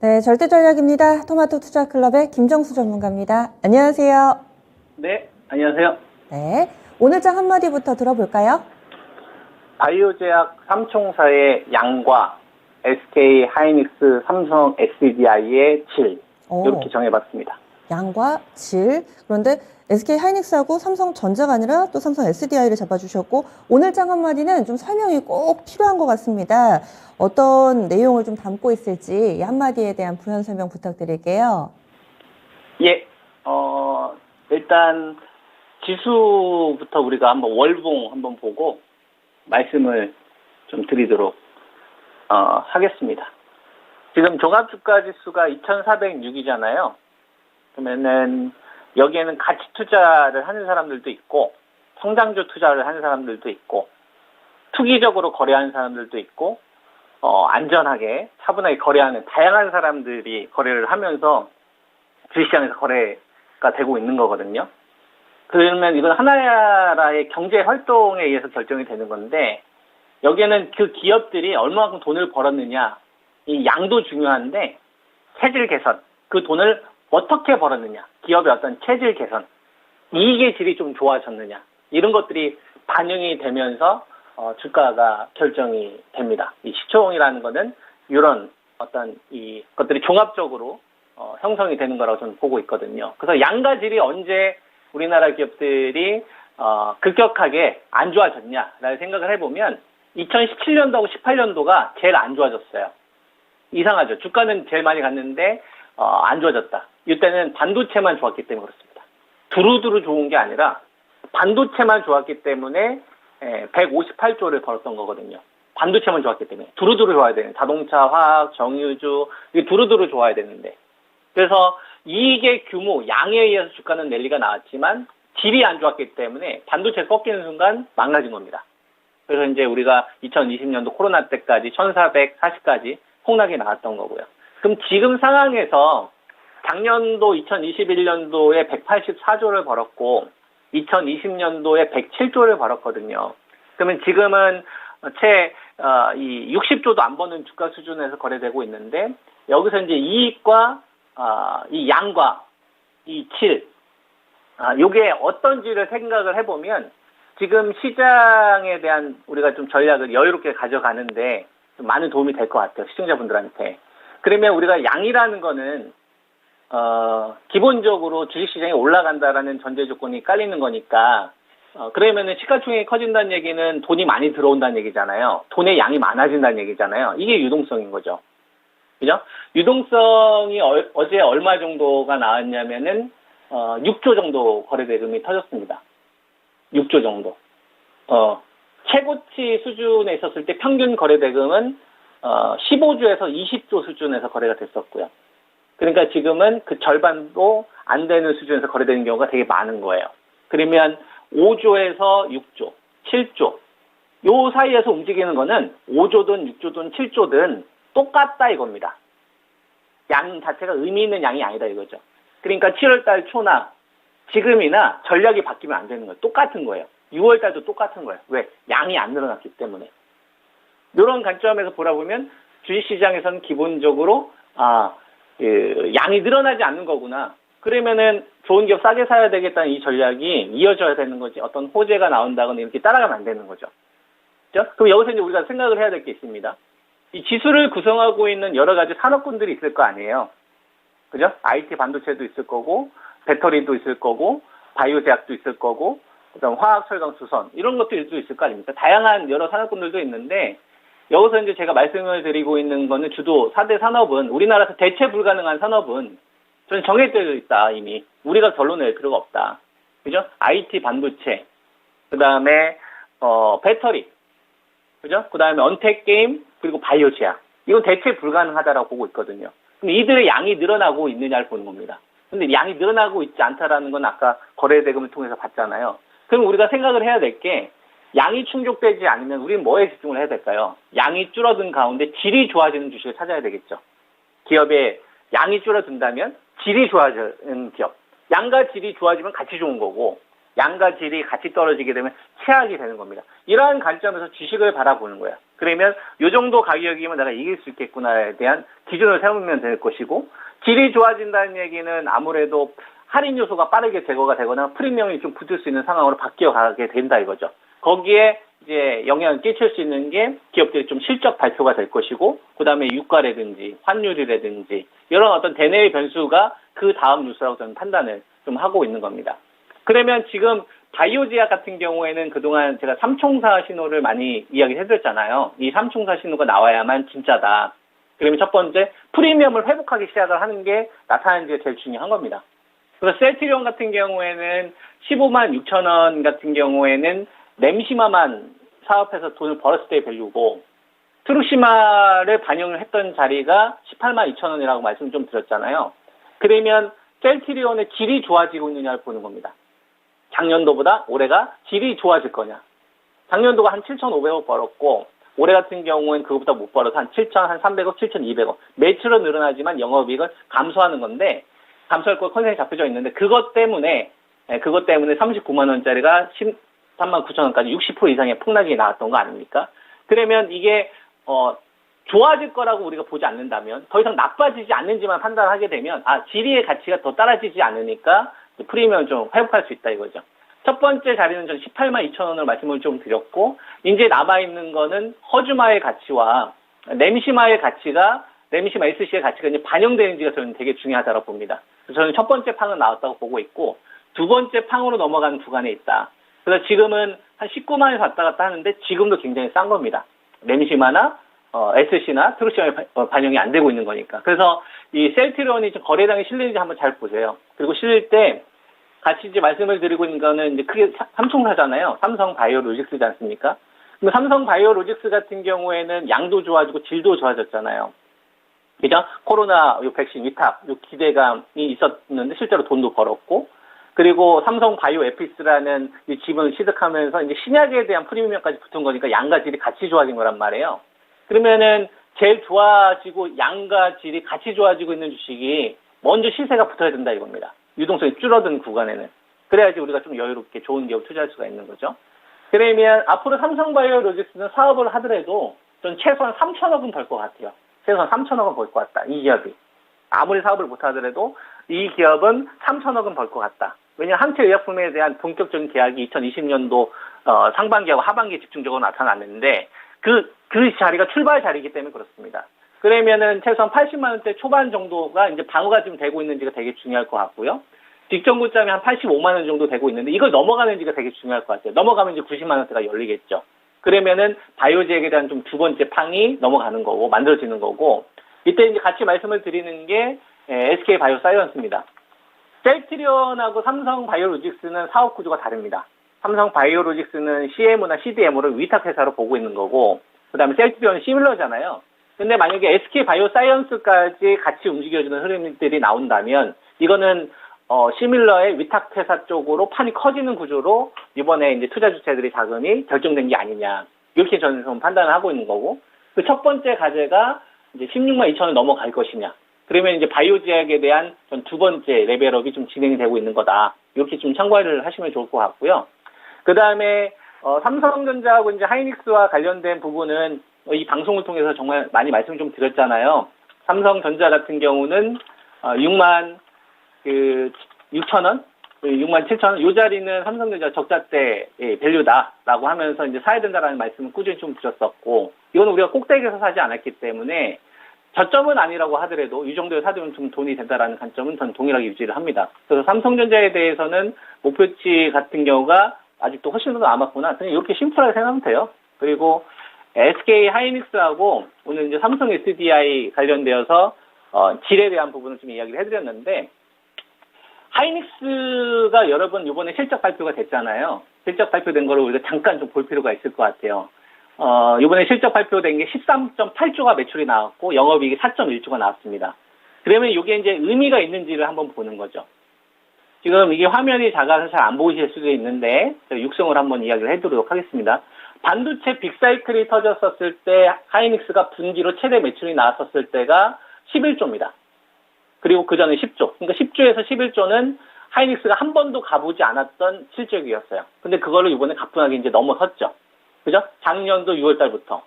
네, 절대전략입니다. 토마토 투자클럽의 김정수 전문가입니다. 안녕하세요. 네, 안녕하세요. 네, 오늘 장 한마디부터 들어볼까요? 바이오제약 3총사의 양과 SK 하이닉스 삼성 SDI의 질 이렇게 정해봤습니다. 양과 질. 그런데 SK 하이닉스하고 삼성전자가 아니라 또 삼성 SDI를 잡아주셨고, 오늘 장 한마디는 좀 설명이 꼭 필요한 것 같습니다. 어떤 내용을 좀 담고 있을지 이 한마디에 대한 부연 설명 부탁드릴게요. 예, 일단 지수부터 우리가 한번 월봉 한번 보고 말씀을 좀 드리도록 하겠습니다. 지금 종합주가지수가 2406이잖아요. 그러면은 여기에는 가치 투자를 하는 사람들도 있고 성장주 투자를 하는 사람들도 있고 투기적으로 거래하는 사람들도 있고 안전하게 차분하게 거래하는 다양한 사람들이 거래를 하면서 주식시장에서 거래가 되고 있는 거거든요. 그러면 이건 하나의 경제 활동에 의해서 결정이 되는 건데 여기에는 그 기업들이 얼마만큼 돈을 벌었느냐 이 양도 중요한데 체질 개선 그 돈을 어떻게 벌었느냐 기업의 어떤 체질 개선 이익의 질이 좀 좋아졌느냐 이런 것들이 반영이 되면서 주가가 결정이 됩니다. 이 시총이라는 거는 이런 어떤 이 것들이 종합적으로 형성이 되는 거라고 저는 보고 있거든요. 그래서 양과 질이 언제 우리나라 기업들이 급격하게 안 좋아졌냐라는 생각을 해보면 2017년도하고 18년도가 제일 안 좋아졌어요. 이상하죠. 주가는 제일 많이 갔는데 안 좋아졌다. 이때는 반도체만 좋았기 때문에 그렇습니다. 두루두루 좋은 게 아니라 반도체만 좋았기 때문에 158조를 벌었던 거거든요. 반도체만 좋았기 때문에. 두루두루 좋아야 되는 자동차, 화학, 정유주 이게 두루두루 좋아야 되는데 그래서 이익의 규모, 양에 의해서 주가는 랠리가 나왔지만 질이 안 좋았기 때문에 반도체 꺾이는 순간 망가진 겁니다. 그래서 이제 우리가 2020년도 코로나 때까지 1440까지 폭락이 나왔던 거고요. 그럼 지금 상황에서 작년도 2021년도에 184조를 벌었고 2020년도에 107조를 벌었거든요. 그러면 지금은 이 60조도 안 버는 주가 수준에서 거래되고 있는데 여기서 이제 이익과 이 양과 이 질, 요게 어떤지를 생각을 해보면 지금 시장에 대한 우리가 좀 전략을 여유롭게 가져가는데 좀 많은 도움이 될 것 같아요. 시청자분들한테. 그러면 우리가 양이라는 거는 기본적으로 주식시장이 올라간다라는 전제 조건이 깔리는 거니까 그러면은 시가총액이 커진다는 얘기는 돈이 많이 들어온다는 얘기잖아요. 돈의 양이 많아진다는 얘기잖아요. 이게 유동성인 거죠. 그죠? 유동성이 어제 얼마 정도가 나왔냐면은 6조 정도 거래대금이 터졌습니다. 6조 정도. 최고치 수준에 있었을 때 평균 거래대금은 15조에서 20조 수준에서 거래가 됐었고요. 그러니까 지금은 그 절반도 안 되는 수준에서 거래되는 경우가 되게 많은 거예요. 그러면 5조에서 6조, 7조 요 사이에서 움직이는 거는 5조든 6조든 7조든 똑같다 이겁니다. 양 자체가 의미 있는 양이 아니다 이거죠. 그러니까 7월달 초나 지금이나 전략이 바뀌면 안 되는 거예요. 똑같은 거예요. 6월달도 똑같은 거예요. 왜? 양이 안 늘어났기 때문에. 이런 관점에서 보라보면 주식시장에서는 기본적으로 양이 늘어나지 않는 거구나. 그러면은 좋은 기업 싸게 사야 되겠다는 이 전략이 이어져야 되는 거지. 어떤 호재가 나온다거나 이렇게 따라가면 안 되는 거죠. 그렇죠? 그럼 여기서 이제 우리가 생각을 해야 될 게 있습니다. 이 지수를 구성하고 있는 여러 가지 산업군들이 있을 거 아니에요. 그죠? IT 반도체도 있을 거고, 배터리도 있을 거고, 바이오 제약도 있을 거고, 그다음 화학, 철강, 수선 이런 것들도 있을 거 아닙니까? 다양한 여러 산업군들도 있는데 여기서 이제 제가 말씀을 드리고 있는 거는 주도 4대 산업은 우리나라에서 대체 불가능한 산업은 저는 정해져 있다 이미. 우리가 결론 낼 필요가 없다. 그죠? IT 반도체, 그다음에 배터리, 그죠? 그다음에 언택 게임 그리고 바이오 제약. 이건 대체 불가능하다라고 보고 있거든요. 근데 이들의 양이 늘어나고 있느냐를 보는 겁니다. 근데 양이 늘어나고 있지 않다라는 건 아까 거래 대금을 통해서 봤잖아요. 그럼 우리가 생각을 해야 될 게 양이 충족되지 않으면 우리는 뭐에 집중을 해야 될까요? 양이 줄어든 가운데 질이 좋아지는 주식을 찾아야 되겠죠. 기업의 양이 줄어든다면 질이 좋아지는 기업. 양과 질이 좋아지면 같이 좋은 거고 양과 질이 같이 떨어지게 되면 최악이 되는 겁니다. 이러한 관점에서 주식을 바라보는 거예요. 그러면 요 정도 가격이면 내가 이길 수 있겠구나에 대한 기준을 세우면 될 것이고, 질이 좋아진다는 얘기는 아무래도 할인 요소가 빠르게 제거가 되거나 프리미엄이 좀 붙을 수 있는 상황으로 바뀌어 가게 된다 이거죠. 거기에 이제 영향을 끼칠 수 있는 게 기업들이 좀 실적 발표가 될 것이고, 그 다음에 유가라든지 환율이라든지 이런 어떤 대내의 변수가 그 다음 뉴스라고 저는 판단을 좀 하고 있는 겁니다. 그러면 지금 바이오제약 같은 경우에는 그동안 제가 삼총사 신호를 많이 이야기해드렸잖아요. 이 삼총사 신호가 나와야만 진짜다. 그러면 첫 번째, 프리미엄을 회복하기 시작을 하는 게 나타나는 게 제일 중요한 겁니다. 그래서 셀트리온 같은 경우에는 15만 6천 원 같은 경우에는 램시마만 사업해서 돈을 벌었을 때의 밸류고, 트루시마를 반영을 했던 자리가 18만 2천 원이라고 말씀 좀 드렸잖아요. 그러면 셀트리온의 질이 좋아지고 있느냐를 보는 겁니다. 작년도보다 올해가 질이 좋아질 거냐. 작년도가 한 7,500억 벌었고, 올해 같은 경우는 그것보다 못 벌어서 한 7,300억, 7,200억. 매출은 늘어나지만 영업이익을 감소하는 건데, 감소할 거 컨셉이 잡혀져 있는데, 그것 때문에 39만 원짜리가 13만 9천 원까지 60% 이상의 폭락이 나왔던 거 아닙니까? 그러면 이게, 좋아질 거라고 우리가 보지 않는다면, 더 이상 나빠지지 않는지만 판단하게 되면, 질의 가치가 더 떨어지지 않으니까 프리미엄을 좀 회복할 수 있다 이거죠. 첫 번째 자리는 전 18만 2천 원을 말씀을 좀 드렸고, 이제 남아있는 거는 허주마의 가치와 램시마의 가치가, 램시마 SC의 가치가 이제 반영되는지가 저는 되게 중요하다고 봅니다. 그래서 저는 첫 번째 팡은 나왔다고 보고 있고, 두 번째 팡으로 넘어가는 구간에 있다. 그래서 지금은 한 19만 원에서 왔다 갔다 하는데 지금도 굉장히 싼 겁니다. 램시마나 SC나 트루시마에 반영이 안 되고 있는 거니까. 그래서 이 셀트리온이 거래량이 실리는지 한번 잘 보세요. 그리고 실릴 때 같이 이제 말씀을 드리고 있는 거는 이제 크게 삼총사잖아요. 삼성 바이오로직스지 않습니까? 근데 삼성 바이오로직스 같은 경우에는 양도 좋아지고 질도 좋아졌잖아요. 그죠? 코로나 요 백신 위탁, 요 기대감이 있었는데 실제로 돈도 벌었고, 그리고 삼성 바이오 에피스라는 이 지분을 취득하면서 이제 신약에 대한 프리미엄까지 붙은 거니까 양과 질이 같이 좋아진 거란 말이에요. 그러면은 제일 좋아지고 양과 질이 같이 좋아지고 있는 주식이 먼저 시세가 붙어야 된다 이겁니다. 유동성이 줄어든 구간에는. 그래야지 우리가 좀 여유롭게 좋은 기업 투자할 수가 있는 거죠. 그러면 앞으로 삼성바이오로직스는 사업을 하더라도 전 최소한 3천억은 벌 것 같아요. 최소한 3천억은 벌 것 같다. 이 기업이. 아무리 사업을 못 하더라도 이 기업은 3천억은 벌 것 같다. 왜냐하면 항체 의약품에 대한 본격적인 계약이 2020년도 상반기하고 하반기에 집중적으로 나타났는데 그 자리가 출발 자리이기 때문에 그렇습니다. 그러면은 최소한 80만 원대 초반 정도가 이제 방어가 지금 되고 있는지가 되게 중요할 것 같고요. 직전 고점이 한 85만 원 정도 되고 있는데 이걸 넘어가는지가 되게 중요할 것 같아요. 넘어가면 이제 90만 원대가 열리겠죠. 그러면은 바이오제약에 대한 좀 두 번째 팡이 넘어가는 거고 만들어지는 거고, 이때 이제 같이 말씀을 드리는 게 SK 바이오사이언스입니다. 셀트리온하고 삼성 바이오로직스는 사업 구조가 다릅니다. 삼성 바이오로직스는 CMO나 CDMO를 위탁회사로 보고 있는 거고, 그 다음에 셀트리온은 시밀러잖아요. 근데 만약에 SK 바이오사이언스까지 같이 움직여주는 흐름들이 나온다면, 이거는 시밀러의 위탁회사 쪽으로 판이 커지는 구조로 이번에 이제 투자 주체들의 자금이 결정된 게 아니냐. 이렇게 저는 좀 판단을 하고 있는 거고, 그 첫 번째 과제가 이제 16만 2천 원 넘어갈 것이냐. 그러면 이제 바이오제약에 대한 전 두 번째 레벨업이 좀 진행이 되고 있는 거다. 이렇게 좀 참고를 하시면 좋을 것 같고요. 그 다음에, 삼성전자하고 이제 하이닉스와 관련된 부분은 이 방송을 통해서 정말 많이 말씀을 좀 드렸잖아요. 삼성전자 같은 경우는 6만 6천 원, 6만 7천 원, 이 자리는 삼성전자 적자 때 밸류다라고 하면서 이제 사야 된다라는 말씀을 꾸준히 좀 드렸었고, 이건 우리가 꼭대기에서 사지 않았기 때문에 저점은 아니라고 하더라도 이 정도에 사두면 좀 돈이 된다라는 관점은 전 동일하게 유지를 합니다. 그래서 삼성전자에 대해서는 목표치 같은 경우가 아직도 훨씬 더 남았구나. 그냥 이렇게 심플하게 생각하면 돼요. 그리고 SK 하이닉스하고 오늘 이제 삼성 SDI 관련되어서 질에 대한 부분을 좀 이야기를 해드렸는데, 하이닉스가 여러분 이번에 실적 발표가 됐잖아요. 실적 발표된 거를 우리가 잠깐 좀 볼 필요가 있을 것 같아요. 이번에 실적 발표된 게 13.8조가 매출이 나왔고 영업이익이 4.1조가 나왔습니다. 그러면 이게 이제 의미가 있는지를 한번 보는 거죠. 지금 이게 화면이 작아서 잘 안 보이실 수도 있는데 육성을 한번 이야기를 해드리도록 하겠습니다. 반도체 빅사이클이 터졌었을 때 하이닉스가 분기로 최대 매출이 나왔었을 때가 11조입니다. 그리고 그 전에 10조. 그러니까 10조에서 11조는 하이닉스가 한 번도 가보지 않았던 실적이었어요. 근데 그거를 이번에 가뿐하게 이제 넘어섰죠. 그죠? 작년도 6월 달부터.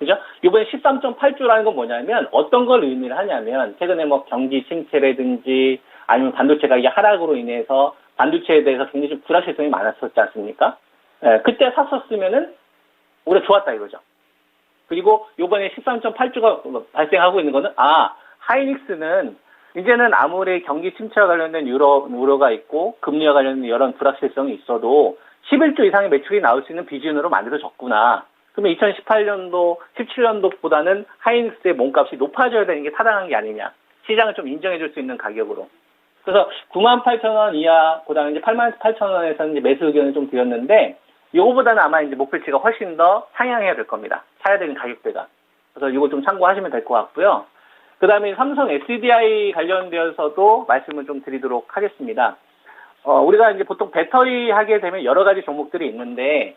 그죠? 이번에 13.8주라는 건 뭐냐면 어떤 걸 의미를 하냐면 최근에 뭐 경기 침체라든지 아니면 반도체 가격 하락으로 인해서 반도체에 대해서 굉장히 좀 불확실성이 많았었지 않습니까? 예, 그때 샀었으면은 올해 좋았다 이거죠. 그리고 요번에 13.8주가 발생하고 있는 거는 하이닉스는 이제는 아무리 경기 침체와 관련된 우려가 있고 금리와 관련된 여러 불확실성이 있어도 11조 이상의 매출이 나올 수 있는 비준으로 만들어졌구나. 그러면 2018년도, 17년도보다는 하이닉스의 몸값이 높아져야 되는 게 타당한 게 아니냐. 시장을 좀 인정해줄 수 있는 가격으로. 그래서 98,000원 이하, 그다음에 이제 88,000원에서는 이제 매수 의견을 좀 드렸는데, 요거보다는 아마 이제 목표치가 훨씬 더 상향해야 될 겁니다. 사야 되는 가격대가. 그래서 이거 좀 참고하시면 될 것 같고요. 그 다음에 삼성 SDI 관련되어서도 말씀을 좀 드리도록 하겠습니다. 우리가 이제 보통 배터리 하게 되면 여러 가지 종목들이 있는데,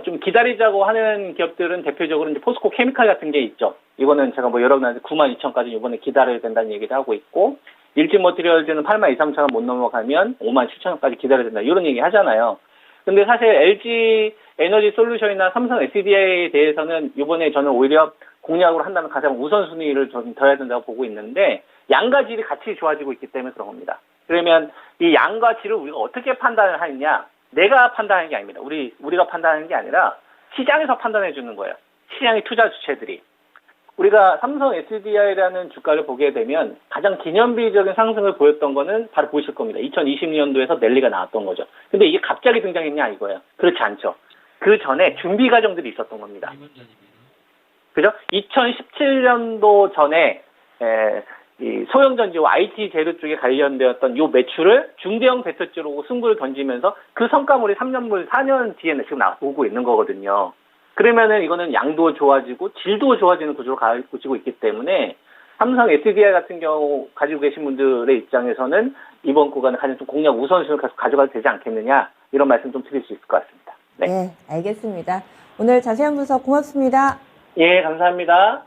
좀 기다리자고 하는 기업들은 대표적으로 이제 포스코 케미칼 같은 게 있죠. 이거는 제가 뭐 여러분한테 92,000까지 이번에 기다려야 된다는 얘기를 하고 있고, 일진머티리얼즈는 82,300원 못 넘어가면 57,000원까지 기다려야 된다. 이런 얘기 하잖아요. 근데 사실 LG 에너지 솔루션이나 삼성 SDI에 대해서는 이번에 저는 오히려 공략으로 한다면 가장 우선순위를 좀 둬야 된다고 보고 있는데, 양과 질이 같이 좋아지고 있기 때문에 그런 겁니다. 그러면 이 양과 질을 우리가 어떻게 판단을 하느냐? 내가 판단하는 게 아닙니다. 우리가 판단하는 게 아니라 시장에서 판단해 주는 거예요. 시장의 투자 주체들이. 우리가 삼성 SDI라는 주가를 보게 되면 가장 기념비적인 상승을 보였던 거는 바로 보실 겁니다. 2020년도에서 랠리가 나왔던 거죠. 근데 이게 갑자기 등장했냐 이거예요. 그렇지 않죠. 그 전에 준비 과정들이 있었던 겁니다. 그죠? 2017년도 전에 이 소형전지와 IT 재료 쪽에 관련되었던 요 매출을 중대형 배터리로 승부를 던지면서 그 성과물이 3년물, 4년 뒤에는 지금 나오고 있는 거거든요. 그러면은 이거는 양도 좋아지고 질도 좋아지는 구조로 가지고 있기 때문에 삼성 SDI 같은 경우 가지고 계신 분들의 입장에서는 이번 구간을 가장 좀 공략 우선순위로 가져가도 되지 않겠느냐 이런 말씀 좀 드릴 수 있을 것 같습니다. 네, 알겠습니다. 오늘 자세한 분석 고맙습니다. 예, 감사합니다.